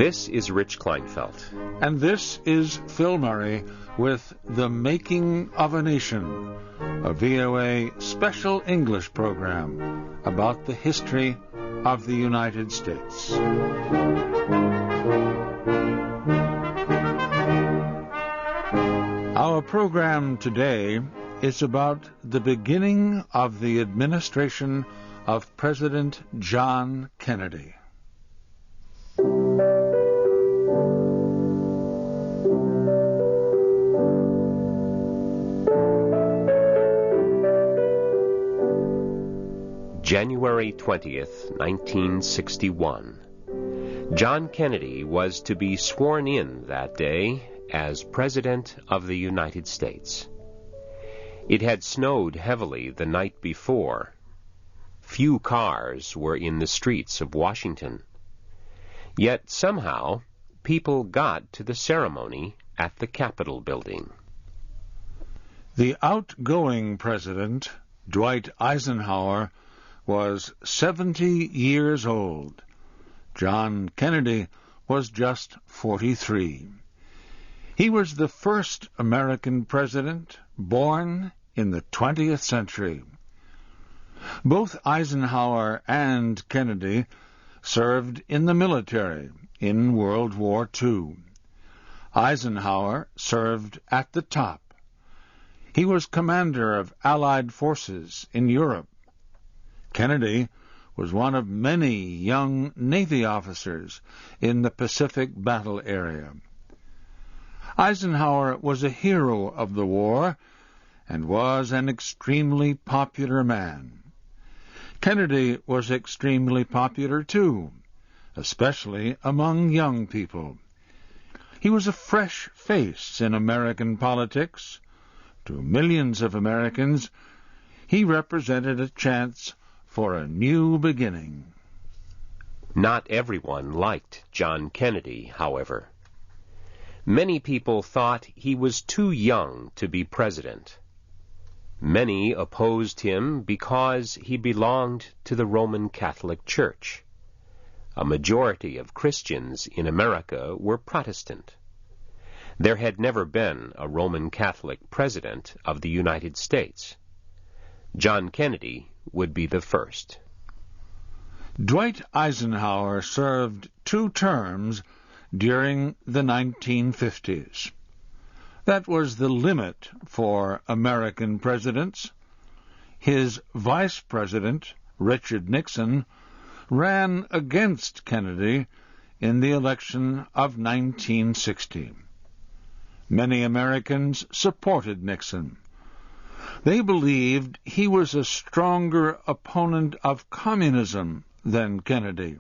This is Rich Kleinfeld. And this is Phil Murray with The Making of a Nation, a VOA special English program about the history of the United States. Our program today is about the beginning of the administration of President John Kennedy. January 20th, 1961. John Kennedy was to be sworn in that day as President of the United States. It had snowed heavily the night before. Few cars were in the streets of Washington. Yet somehow, people got to the ceremony at the Capitol building. The outgoing president, Dwight Eisenhower, was 70 years old. John Kennedy was just 43. He was the first American president born in the 20th century. Both Eisenhower and Kennedy served in the military in World War II. Eisenhower served at the top. He was commander of Allied forces in Europe. Kennedy was one of many young Navy officers in the Pacific battle area. Eisenhower was a hero of the war and was an extremely popular man. Kennedy was extremely popular too, especially among young people. He was a fresh face in American politics. To millions of Americans, he represented a chance for a new beginning. Not everyone liked John Kennedy, however. Many people thought he was too young to be president. Many opposed him because he belonged to the Roman Catholic Church. A majority of Christians in America were Protestant. There had never been a Roman Catholic president of the United States. John Kennedy would be the first. Dwight Eisenhower served 2 terms during the 1950s. That was the limit for American presidents. His vice president, Richard Nixon, ran against Kennedy in the election of 1960. Many Americans supported Nixon. They believed he was a stronger opponent of communism than Kennedy.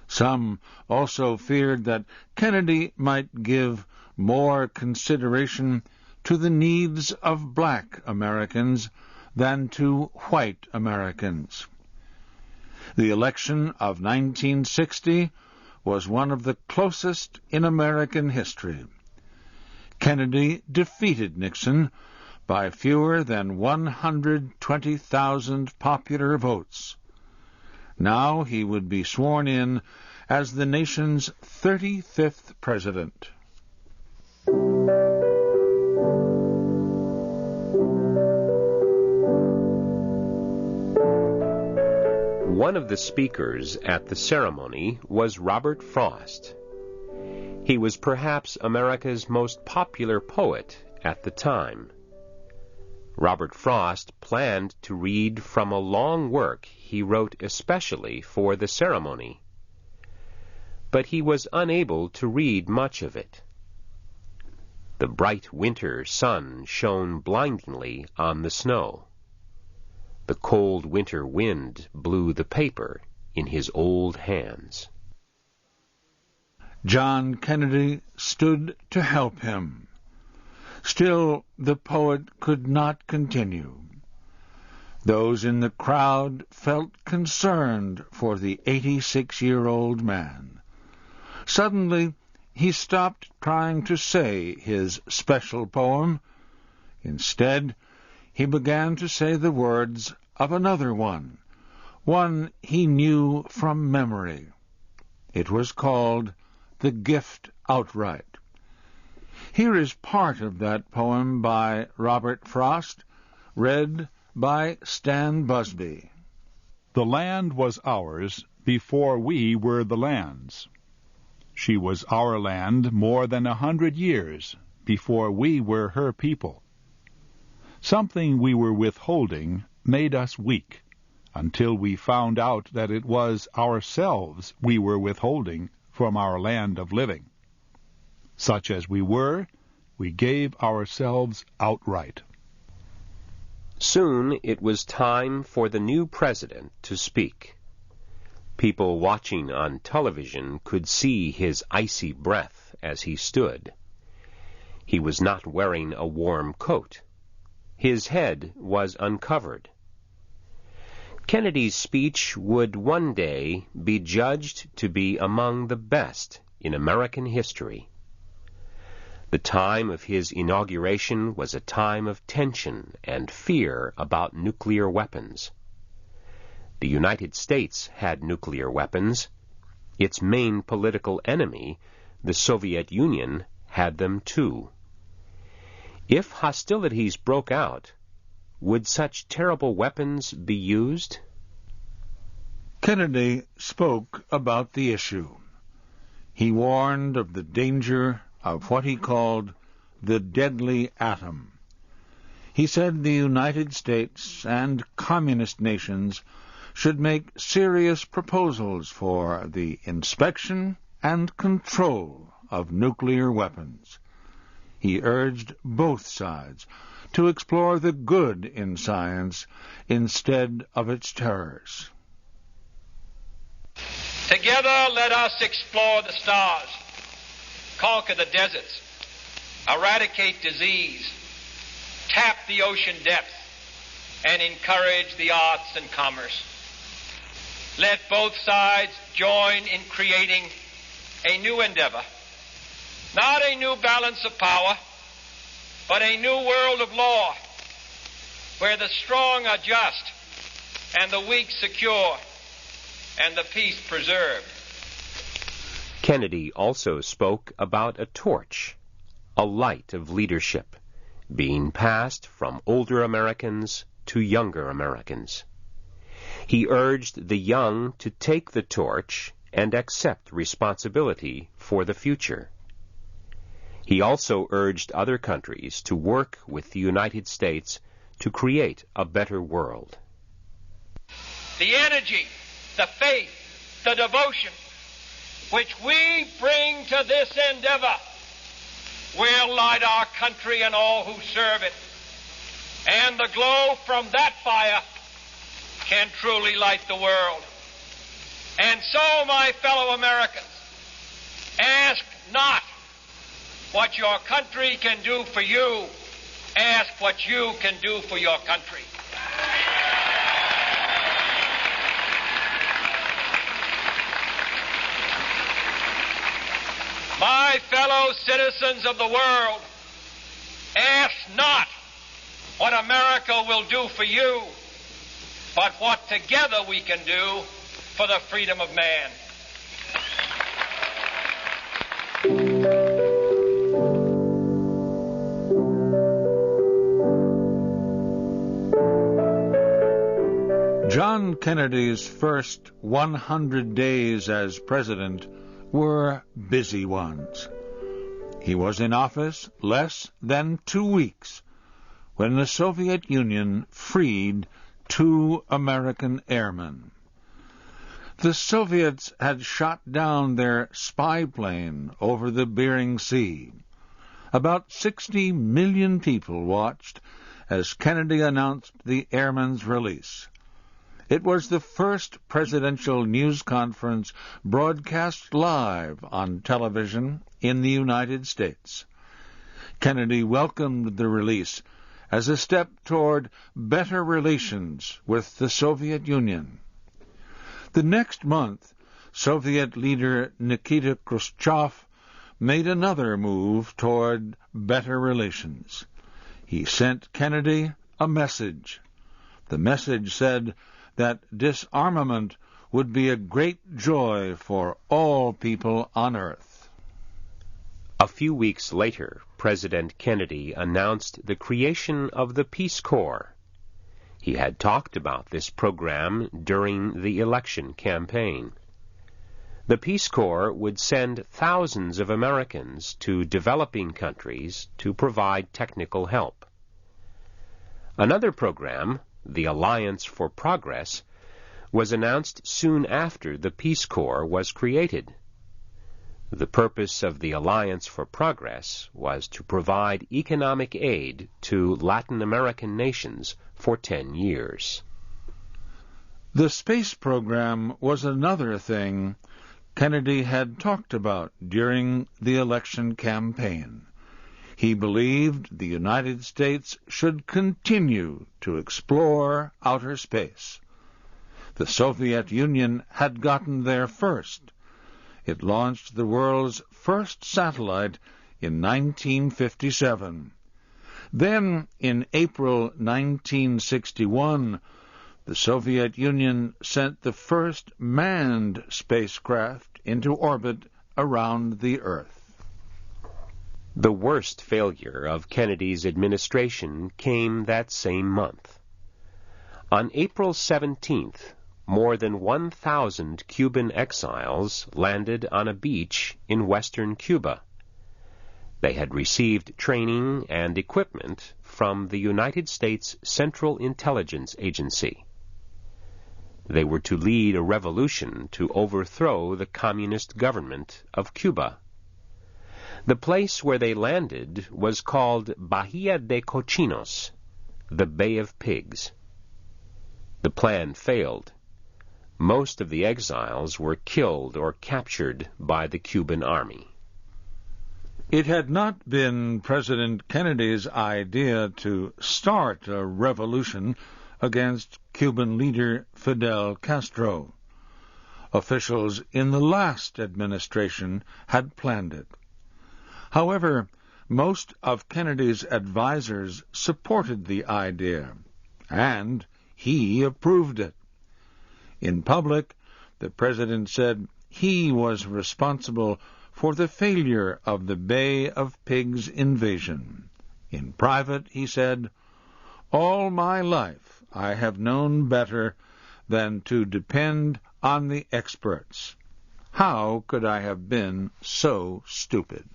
Some also feared that Kennedy might give more consideration to the needs of black Americans than to white Americans. The election of 1960 was one of the closest in American history. Kennedy defeated Nixon by fewer than 120,000 popular votes. Now he would be sworn in as the nation's 35th president. One of the speakers at the ceremony was Robert Frost. He was perhaps America's most popular poet at the time. Robert Frost planned to read from a long work he wrote especially for the ceremony, but he was unable to read much of it. The bright winter sun shone blindingly on the snow. The cold winter wind blew the paper in his old hands. John Kennedy stood to help him. Still, the poet could not continue. Those in the crowd felt concerned for the 86-year-old man. Suddenly, he stopped trying to say his special poem. Instead, he began to say the words of another one he knew from memory. It was called the gift outright. Here is part of that poem by Robert Frost, read by Stan Busby. The land was ours before we were the land's. She was our land more than 100 years before we were her people. Something we were withholding made us weak, until we found out that it was ourselves we were withholding from our land of living. Such as we were, we gave ourselves outright. Soon it was time for the new president to speak. People watching on television could see his icy breath as he stood. He was not wearing a warm coat. His head was uncovered. Kennedy's speech would one day be judged to be among the best in American history. The time of his inauguration was a time of tension and fear about nuclear weapons. The United States had nuclear weapons. Its main political enemy, the Soviet Union, had them too. If hostilities broke out, would such terrible weapons be used? Kennedy spoke about the issue. He warned of the danger of what he called the deadly atom. He said the United States and communist nations should make serious proposals for the inspection and control of nuclear weapons. He urged both sides to explore the good in science instead of its terrors. Together let us explore the stars, conquer the deserts, eradicate disease, tap the ocean depth, and encourage the arts and commerce. Let both sides join in creating a new endeavor, not a new balance of power, but a new world of law, where the strong are just, and the weak secure, and the peace preserved. Kennedy also spoke about a torch, a light of leadership, being passed from older Americans to younger Americans. He urged the young to take the torch and accept responsibility for the future. He also urged other countries to work with the United States to create a better world. The energy, the faith, the devotion which we bring to this endeavor will light our country and all who serve it. And the glow from that fire can truly light the world. And so, my fellow Americans, ask not what your country can do for you. Ask what you can do for your country. My fellow citizens of the world, ask not what America will do for you, but what together we can do for the freedom of man. John Kennedy's first 100 days as president were busy ones. He was in office less than 2 weeks when the Soviet Union freed 2 American airmen. The Soviets had shot down their spy plane over the Bering Sea. About 60 million people watched as Kennedy announced the airmen's release. It was the first presidential news conference broadcast live on television in the United States. Kennedy welcomed the release as a step toward better relations with the Soviet Union. The next month, Soviet leader Nikita Khrushchev made another move toward better relations. He sent Kennedy a message. The message said that disarmament would be a great joy for all people on earth. A few weeks later, President Kennedy announced the creation of the Peace Corps. He had talked about this program during the election campaign. The Peace Corps would send thousands of Americans to developing countries to provide technical help. Another program, the Alliance for Progress, was announced soon after the Peace Corps was created. The purpose of the Alliance for Progress was to provide economic aid to Latin American nations for 10 years. The space program was another thing Kennedy had talked about during the election campaign. He believed the United States should continue to explore outer space. The Soviet Union had gotten there first. It launched the world's first satellite in 1957. Then, in April 1961, the Soviet Union sent the first manned spacecraft into orbit around the Earth. The worst failure of Kennedy's administration came that same month. On April 17th, more than 1,000 Cuban exiles landed on a beach in western Cuba. They had received training and equipment from the United States Central Intelligence Agency. They were to lead a revolution to overthrow the communist government of Cuba. The place where they landed was called Bahia de Cochinos, the Bay of Pigs. The plan failed. Most of the exiles were killed or captured by the Cuban army. It had not been President Kennedy's idea to start a revolution against Cuban leader Fidel Castro. Officials in the last administration had planned it. However, most of Kennedy's advisers supported the idea, and he approved it. In public, the president said he was responsible for the failure of the Bay of Pigs invasion. In private, he said, "All my life I have known better than to depend on the experts. How could I have been so stupid?"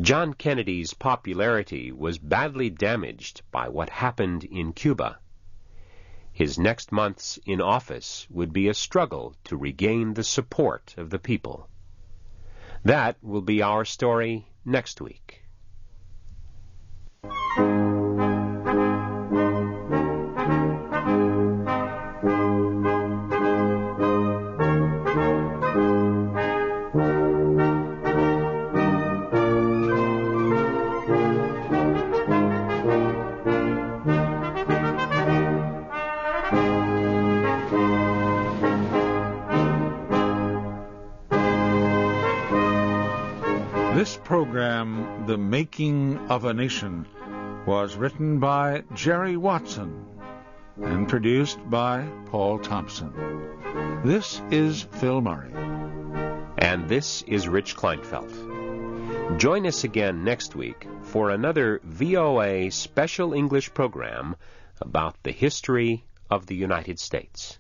John Kennedy's popularity was badly damaged by what happened in Cuba. His next months in office would be a struggle to regain the support of the people. That will be our story next week. This program, The Making of a Nation, was written by Jerry Watson and produced by Paul Thompson. This is Phil Murray. And this is Rich Kleinfeld. Join us again next week for another VOA Special English program about the history of the United States.